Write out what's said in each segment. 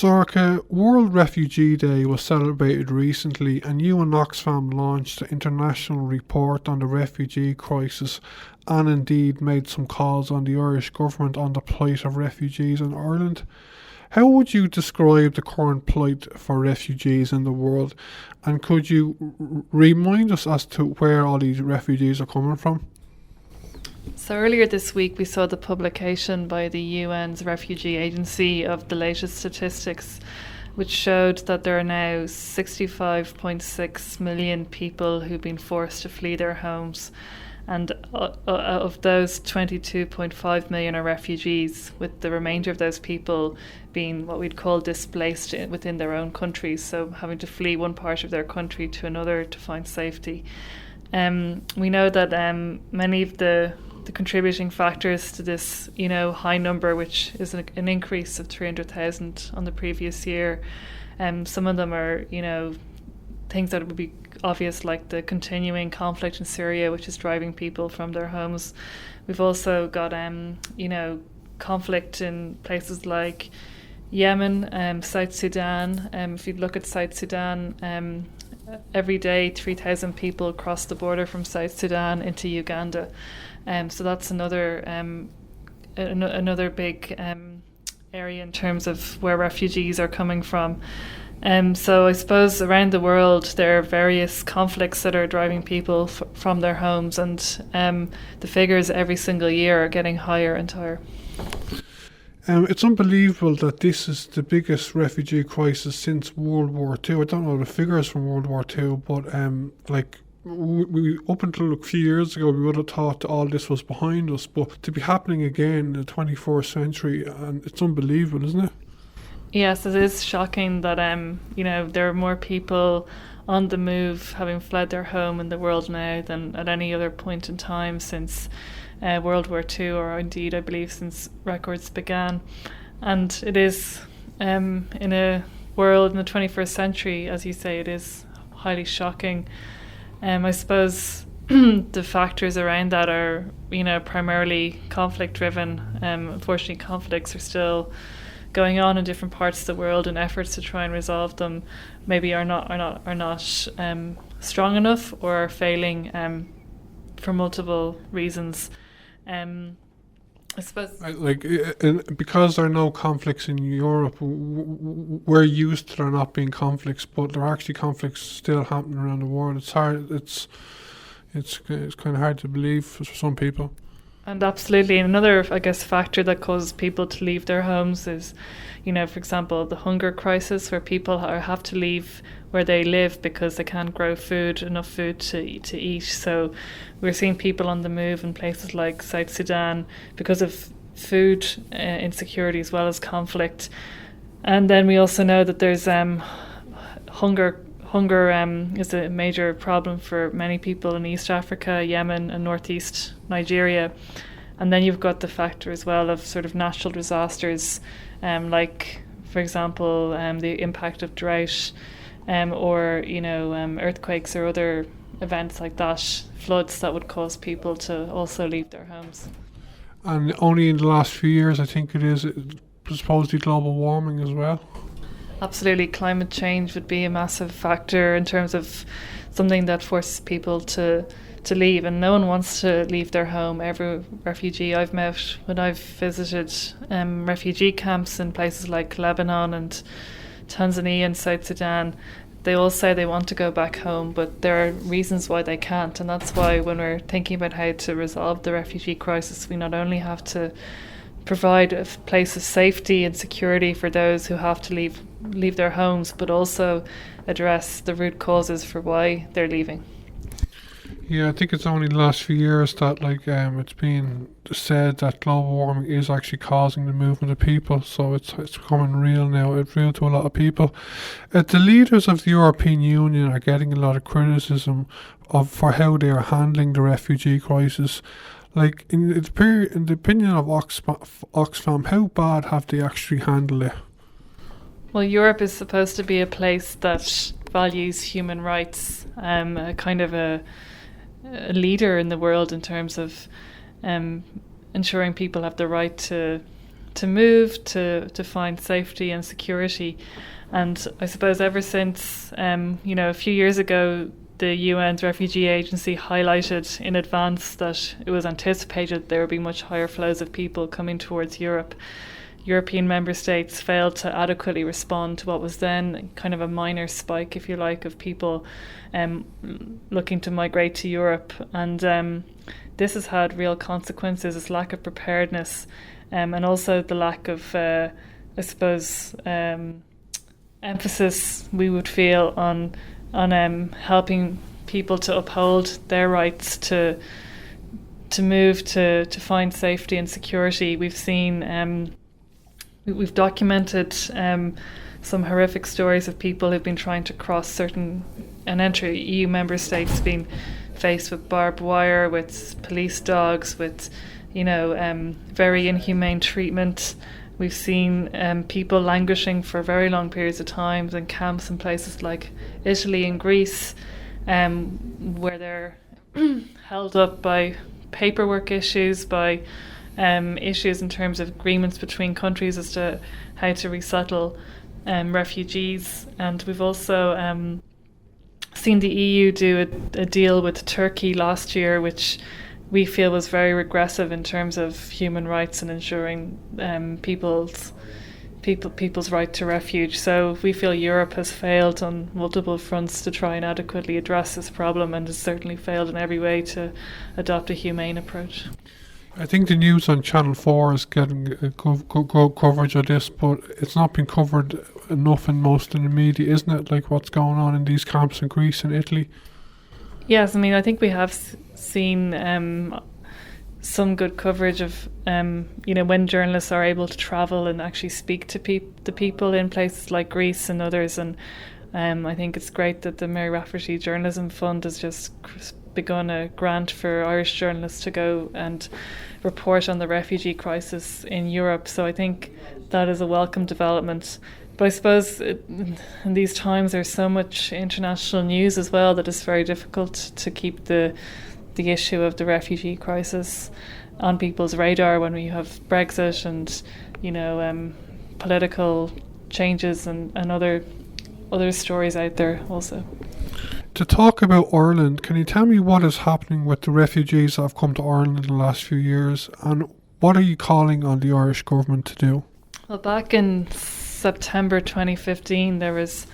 Sorcha, World Refugee Day was celebrated recently, and you and Oxfam launched the international report on the refugee crisis and indeed made some calls on the Irish government on the plight of refugees in Ireland. How would you describe the current plight for refugees in the world, and could you remind us as to where all these refugees are coming from? So earlier this week we saw the publication by the UN's Refugee Agency of the latest statistics, which showed that there are now 65.6 million people who've been forced to flee their homes, and of those 22.5 million are refugees, with the remainder of those people being what we'd call displaced within their own countries, so having to flee one part of their country to another to find safety. We know that many of the contributing factors to this, high number, which is an increase of 300,000 on the previous year. Some of them are, things that would be obvious, like the continuing conflict in Syria, which is driving people from their homes. We've also got, conflict in places like Yemen, South Sudan. If you look at South Sudan, every day 3,000 people cross the border from South Sudan into Uganda. So that's another big area in terms of where refugees are coming from. So I suppose around the world there are various conflicts that are driving people from their homes, and the figures every single year are getting higher and higher. It's unbelievable that this is the biggest refugee crisis since World War II. I don't know the figures from World War II, but we up until a few years ago, we would have thought that all this was behind us. But to be happening again in the 21st century, and it's unbelievable, isn't it? Yes, it is shocking that there are more people on the move, having fled their home in the world now than at any other point in time since World War II, or indeed I believe since records began. And it is in a world in the 21st century, as you say, it is highly shocking. I suppose the factors around that are, primarily conflict driven. Unfortunately, conflicts are still going on in different parts of the world, and efforts to try and resolve them maybe are not strong enough, or are failing for multiple reasons. I suppose because there are no conflicts in Europe, we're used to there not being conflicts, but there are actually conflicts still happening around the world. It's hard. It's kind of hard to believe for some people. And absolutely, another, I guess, factor that causes people to leave their homes is, for example, the hunger crisis, where people have to leave where they live because they can't grow enough food to eat. So we're seeing people on the move in places like South Sudan because of food insecurity as well as conflict. And then we also know that there's hunger is a major problem for many people in East Africa, Yemen and Northeast Nigeria. And then you've got the factor as well of sort of natural disasters, like, for example, the impact of drought, or earthquakes or other events like that, floods that would cause people to also leave their homes. And only in the last few years, I think it is supposedly global warming as well. Absolutely, climate change would be a massive factor in terms of something that forces people to leave, and no one wants to leave their home. Every refugee I've met when I've visited refugee camps in places like Lebanon and Tanzania and South Sudan, they all say they want to go back home, but there are reasons why they can't. And that's why when we're thinking about how to resolve the refugee crisis, we not only have to provide a place of safety and security for those who have to leave their homes, but also address the root causes for why they're leaving. Yeah, I think it's only the last few years that it's been said that global warming is actually causing the movement of people, so it's becoming real now. It's real to a lot of people. The leaders of the European Union are getting a lot of criticism for how they are handling the refugee crisis. In the opinion of Oxfam, how bad have they actually handled it? Well, Europe is supposed to be a place that values human rights, a kind of a leader in the world in terms of ensuring people have the right to move, to find safety and security. And I suppose ever since, a few years ago, the UN's Refugee Agency highlighted in advance that it was anticipated there would be much higher flows of people coming towards Europe. European member states failed to adequately respond to what was then kind of a minor spike, if you like, of people looking to migrate to Europe. And this has had real consequences, this lack of preparedness, and also the lack of, emphasis we would feel on helping people to uphold their rights to move, to find safety and security. We've seen, we've documented some horrific stories of people who've been trying to cross and enter EU member states, being faced with barbed wire, with police dogs, with very inhumane treatment. We've seen people languishing for very long periods of time in camps in places like Italy and Greece, where they're held up by paperwork issues, by issues in terms of agreements between countries as to how to resettle refugees. And we've also seen the EU do a deal with Turkey last year, which we feel was very regressive in terms of human rights and ensuring people's right to refuge. So we feel Europe has failed on multiple fronts to try and adequately address this problem, and has certainly failed in every way to adopt a humane approach. I think the news on Channel 4 is getting coverage of this, but it's not been covered enough in most of the media, isn't it? Like what's going on in these camps in Greece and Italy. Yes, I mean, I think we have seen some good coverage of, when journalists are able to travel and actually speak to the people in places like Greece and others. And I think it's great that the Mary Rafferty Journalism Fund has just begun a grant for Irish journalists to go and report on the refugee crisis in Europe. So I think that is a welcome development. But I suppose in these times there's so much international news as well that it's very difficult to keep the issue of the refugee crisis on people's radar when we have Brexit and political changes and other stories out there also. To talk about Ireland, can you tell me what is happening with the refugees that have come to Ireland in the last few years, and what are you calling on the Irish government to do? Well, back in September 2015, there was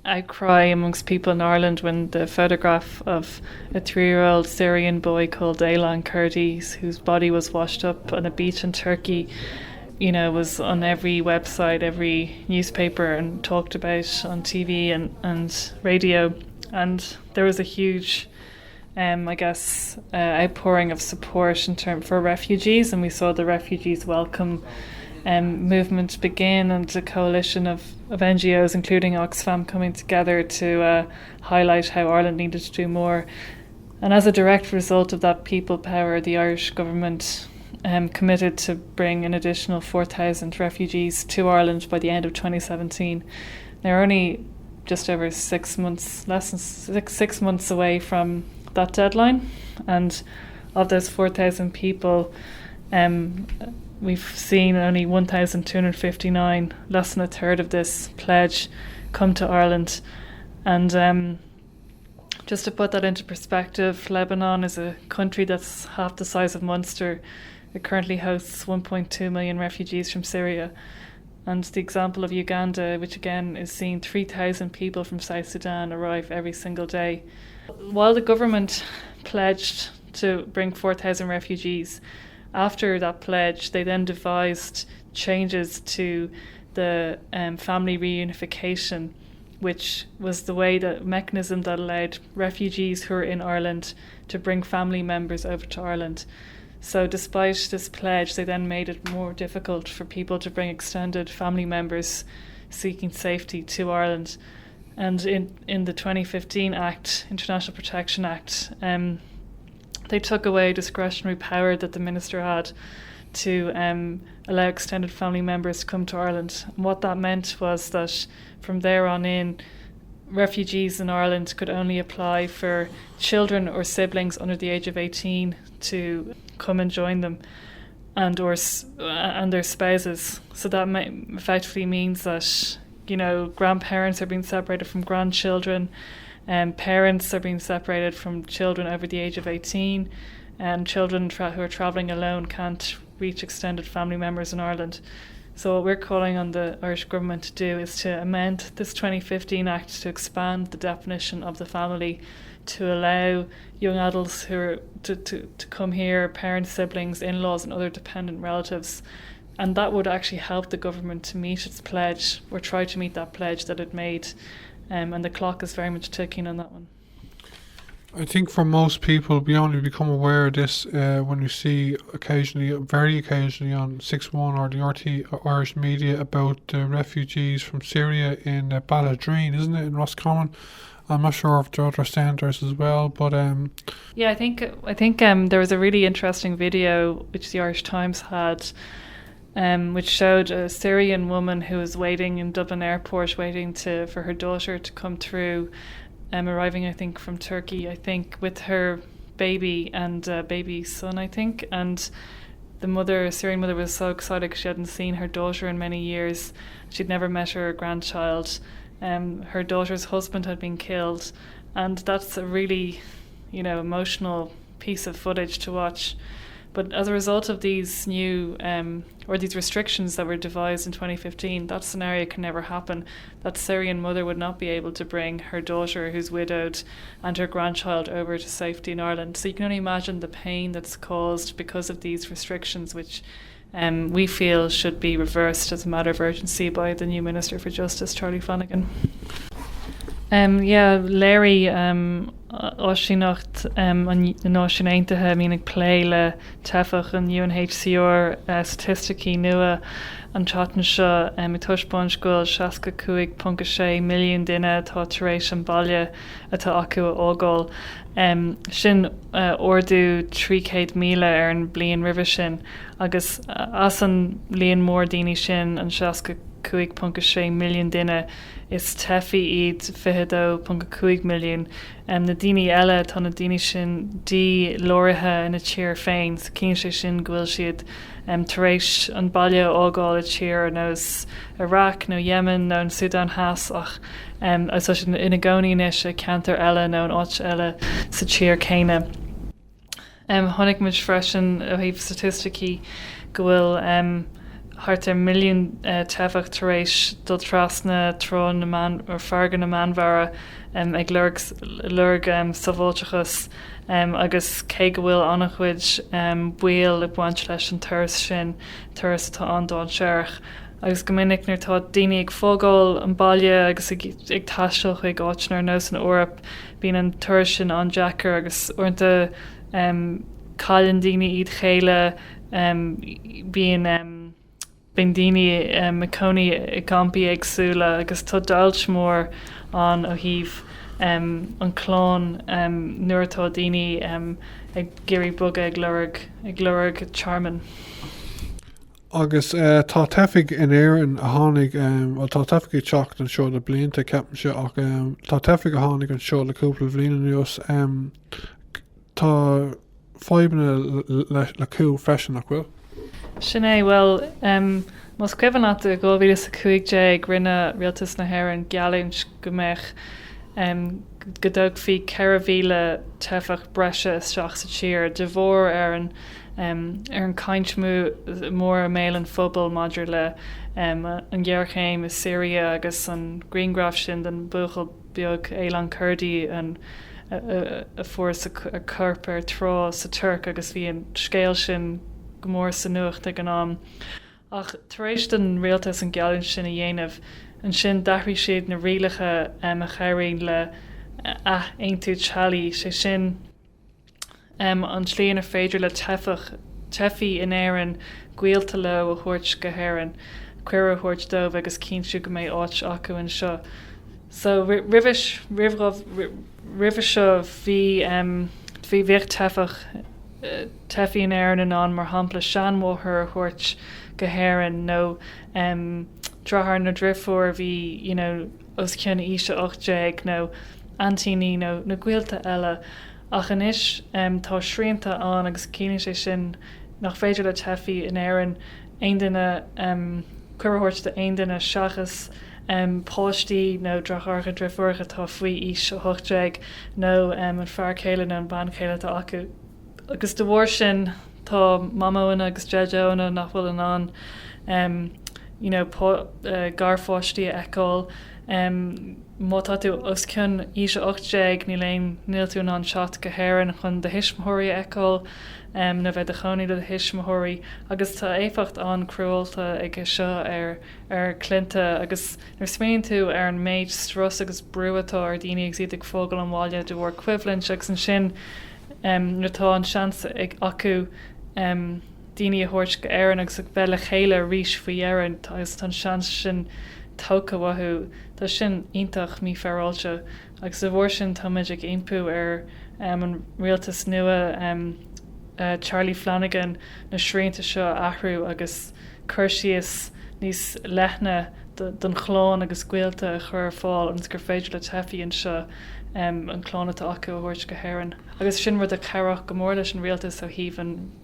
outcry amongst people in Ireland when the photograph of a 3-year-old Syrian boy called Aylan Kurdi, whose body was washed up on a beach in Turkey, was on every website, every newspaper, and talked about on TV and radio. And there was a huge, outpouring of support for refugees, and we saw the Refugees Welcome movement begin, and a coalition of NGOs, including Oxfam, coming together to highlight how Ireland needed to do more. And as a direct result of that people power, the Irish government committed to bring an additional 4,000 refugees to Ireland by the end of 2017. They're only just over 6 months, less than six months away from that deadline. And of those 4,000 people, we've seen only 1,259, less than a third of this pledge, come to Ireland. And just to put that into perspective, Lebanon is a country that's half the size of Munster. It currently hosts 1.2 million refugees from Syria. And the example of Uganda, which again is seeing 3,000 people from South Sudan arrive every single day. While the government pledged to bring 4,000 refugees, after that pledge, they then devised changes to the family reunification, which was the mechanism that allowed refugees who are in Ireland to bring family members over to Ireland. So despite this pledge, they then made it more difficult for people to bring extended family members seeking safety to Ireland. And in the 2015 Act, International Protection Act, they took away discretionary power that the minister had to allow extended family members to come to Ireland. And what that meant was that from there on in, refugees in Ireland could only apply for children or siblings under the age of 18 to come and join them. and their spouses. So that effectively means that, grandparents are being separated from grandchildren, and parents are being separated from children over the age of 18, and children who are travelling alone can't reach extended family members in Ireland. So what we're calling on the Irish government to do is to amend this 2015 Act to expand the definition of the family, to allow young adults who are to come here, parents, siblings, in-laws and other dependent relatives. And that would actually help the government to meet its pledge, or try to meet that pledge that it made. And the clock is very much ticking on that one. I think for most people, we only become aware of this when we see very occasionally on 6-1 or the RT Irish media about the refugees from Syria in Balladreen, isn't it, in Roscommon? I'm not sure if there are other centres as well, but yeah, I think there was a really interesting video which the Irish Times had, which showed a Syrian woman who was waiting in Dublin Airport, waiting for her daughter to come through, arriving, I think, from Turkey, I think, with her baby and baby son, I think. And the Syrian mother, was so excited because she hadn't seen her daughter in many years. She'd never met her grandchild. Her daughter's husband had been killed. And that's a really, emotional piece of footage to watch. But as a result of these new, these restrictions that were devised in 2015, that scenario can never happen. That Syrian mother would not be able to bring her daughter, who's widowed, and her grandchild over to safety in Ireland. So you can only imagine the pain that's caused because of these restrictions, which we feel should be reversed as a matter of urgency by the new Minister for Justice, Charlie Flanagan. Léirí áisíocht an náisiúnaithe mínig plé le tefach an UNHCR statisticí nua an chatan seo I tuispáin scoil 65.6 milliún duine tá tar éis an baile atá acu a ógáil. Sin ordú 300 míle ar an bliain roimhe sin, agus as an líon mór daoine sin an 65.6 milliún duine is tefi iad 22.5 milliún. Na daoine eile tá na daoine sin dí loirithe ina tír féin, so cín sé sin go bhfuil siad tar éis an baile ógáil a tír nó Iraq, nó Yemen, nó an Sudan Heas, ach ina gcónaínis a cantar eile nó an áit eile sa tír céine. Tháinig muid freisin ó thaobh statisticí go bhfuil thart milliún tefach tar éis dul trasna trón ar fargan na manmhara ag lurg sábháilteachas, agus cé go bhfuil annach chuid buail i bhaint leis an turas sin, turas atá andáin search. Agus go minic nuair tá daoine ag fógáil an baile agus ag taisteal chuig áitnar nó san Eorp, bíonn an turas sin an Jackar agus uirnta caileann daoine iad chéile, bíonn daoine macónaí i gcampaí agsúla, agus tá dailt mór an ó thaobh an clán nuair atá daoine ag géirí buga ag lurg charman. Agus tá teifig in éireann a tháinig, tá teifig i teacht an seo le blianta ceapan seo, ach tá teifig a tháinig an seo le cúpla bhbliain nuas. Tá fáibanna le cú freisin nach bhfuil? Sin é, well, más cuimhan at a 2015 rinne rialtas na hÉireann Gaeilge go mbeadh go dtug faoi 4,000 tefach breise isteach sa tír, de bhór ar an caint mór a méil an phobal maidir le an gghearchéim is Syria agus an Greengraf sin den buchail beag éileán Curdaí a fuair a corp ar trá sa Turc, agus bhí an scéal sin go mór sa nuacht ag an am. Ach tar éis den rialtas an Gaeilge sin a dhéanamh, an sin dahraí siad na rialacha a chairíonn le aon tú tealaí sé sin an slíon ar féidir le tefií in éireann gaolta le a thuirt go hÉireann, cuir a thuirt dómh agus cinnsiú go méid áit acu an seo. So ribh seo bhí bhíoh tefií in éireann an mar hampla seanmóthir a thuirt go hÉireann nó drathar na ddrifóir bhí os ceanna ise 8 nó antíní nó gaolta eile. Ach inis tá srianta an agus cíne sé sin nach féidir le tefií in éan aon duine cuirehoirt de aon duine seachas páistí nó dracharcha drifurcha tá faoi ís a hochtreig nó an fearcéile nó an bancéile tá acu. Agus de bhór sin tá mamóna agus deóna nach bhfuil an garfáistí eáil má tá tú os cin ís a 8 ní léon níl tú an seat go héann chun de hisismthirí eáil na bheith a choní le hisismthirí agus tá éfacht an cruúilta ag seo ar clinta agus nar smaoinn tú ar an méid stras agus breúatá ar daine ag siad ag fógal an bháile de bhór cuiimhlinn agus an sin natá an seans ag acu daine a thuirt go éan agus ag bheile chéile ríis faoéan agus tá seans sin tócha wathú tá sin ionintach mí fearáilte agus a bhór sin táid ag impú ar an rialtas nua Charlie Flanagan na srianta seo ahrú agus chuirsíos níos lethna don chláán agus cuiilta a chur fáil ans gur féidir le tefií an seo an chláánata acu a thuirt go héann. Agus sin rud a ceach go mór leis an rialtas a híomh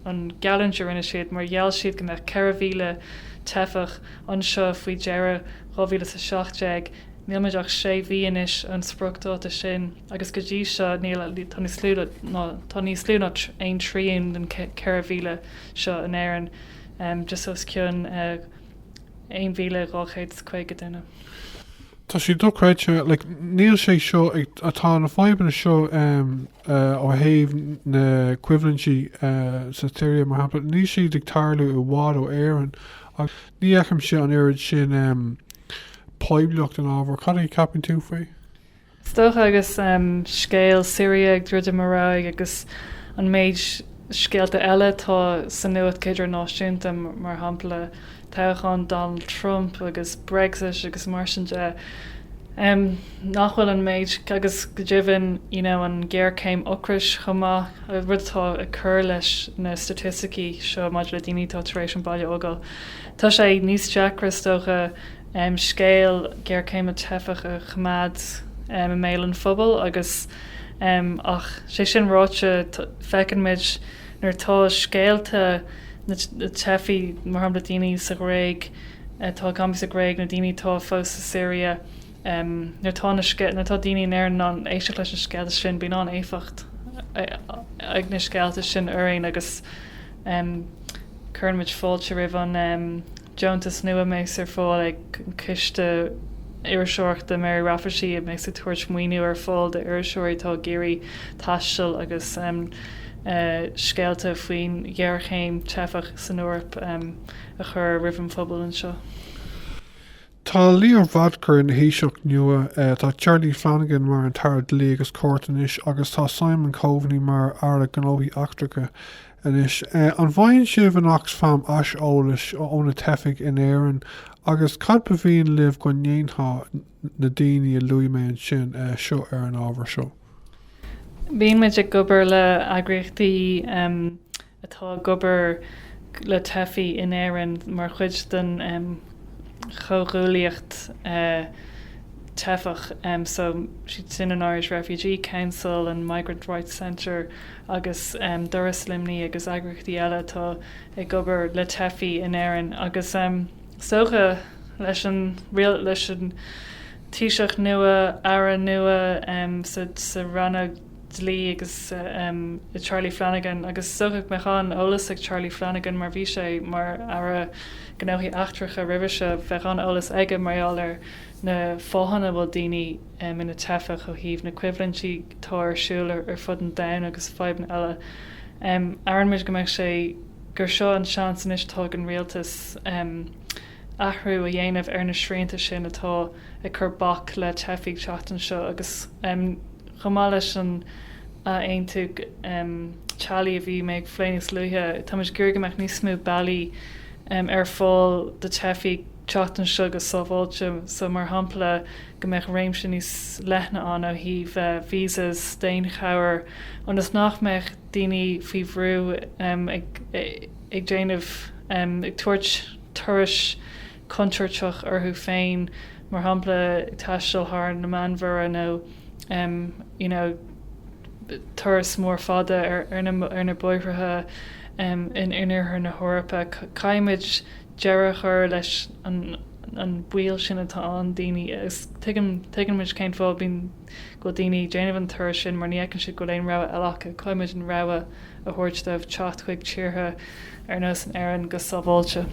an Gaeilge rinne siad mar dheall siad go meach 4,000 tefach an seo faoi deire 2017 nílmaideach 6 bhíonis an spruachtáta sin agus go dtí seo tá níos slú ná aon tríon den 4,000 seo an éan just os ciún 1,250 duine. Tá sí dochreite níl sé seo atá na fáibanna seo ó héamh na cuiimhlintí sa tíir mar hapla ní si ag tarlú i bhád ó éan ach ní eacham sé an éad sin poibleocht an ábhar cad é capin tú faoi? Stocha agus scéal Syria ag druide marráig agus an méid scéalta eile tá san nuad céidir náisiúnta mar hampla teachán Donald Trump agus Brexit agus mar sin de nachhfuil an méid agus go dibhann an ggéir céim ocrais chumá a rudtá a chur leis na statisticí seo maidir le daoine tá tar éis an baile ógáil. Tá sé níos deacras tócha scéal ggéir céim a tefach a chumad a méil an phobal agus ach sé sin ráite fecin méid nar tá scéalta na tefií mar hapla daoine sa réig tá campus a réig na daoine tá fós sa Syria natá daoine ar an éiste leis an scéalta sin bí an éfacht ag na scéalta sin uirinn agus churnmid fáilte rih an Joantas nua mééis ar fáil ag ciste iiriseoirt de Mary Rafferty a mééis tuairt Mhuinú ar fáil de iiriseoirí tá géirí taisteal agus scéalta faoin dhearchéim tefach san Eorp a chur ribh phobal an seo. Tá Líor Vodker in héiseach nua tá Charlie Flanagan mar an tarad lí agus cuairtanis agus tá Simon Coveney mar ara gnóí achtracha inis. An bhain sibh an Oxfam as ólas óna tefic in éan agus cad pa bhíon libh go néontá na daoine a luí mé an sin seo ar an ábhar seo. Bhíon muid ag gobar le agrachtaí atá gobar le tefií in éan mar chuid den chogúlaíocht tefach so she'd sin an Irish Refugee Council and Migrant Rights Centre agus doras limní agus agrachtaí eile tá ag gobar le tefií in éan agus socha leis an tíiseach nua ara nua sa ranna lí agus Charlie Flanagan agus socha meán ólas ag Charlie Flanagan mar bhí sé mar ara gnóthaí achtracha ribhise bheitán ólas aige maráil ar na fáhanna bhfuil daoine ina tefa go híomh na cuiimhlintí tá arsúil ar fud an dain agus feibn eile. Airmid go mbeidh sé gur seo an seans inis tá an rialtas ahrú a dhéanamh ar na srianta sin atá ag chur bach le tefiigh seachtain seo agus chumá leis an aon tú tealaí a bhí méid fléinis luthe tá gur go mbeidh níos smú bailí ar fáil de tefiigh teachtain seo agus sábháilte so mar hampla go mbeidh réimse níos lethna an ó híomh vísas déon chair agus nach mbeidh daoine faoi bhrú ag déanamh ag tuairt turais contrairteach orthú féin mar hampla taisteal thar na manmhara nó turas mór fada ar na buithrethe in inar na Hórappa caiimiid dearachar leis an bhuiil sin atá an daoine is tuigeann muid céint fáil bín go daoine déanamh an tuair sin mar níochann si go léon rá eileacha caiimiid an rá a thuirt deh teacht chuig tíortha ar nós an aireann go sábháilte.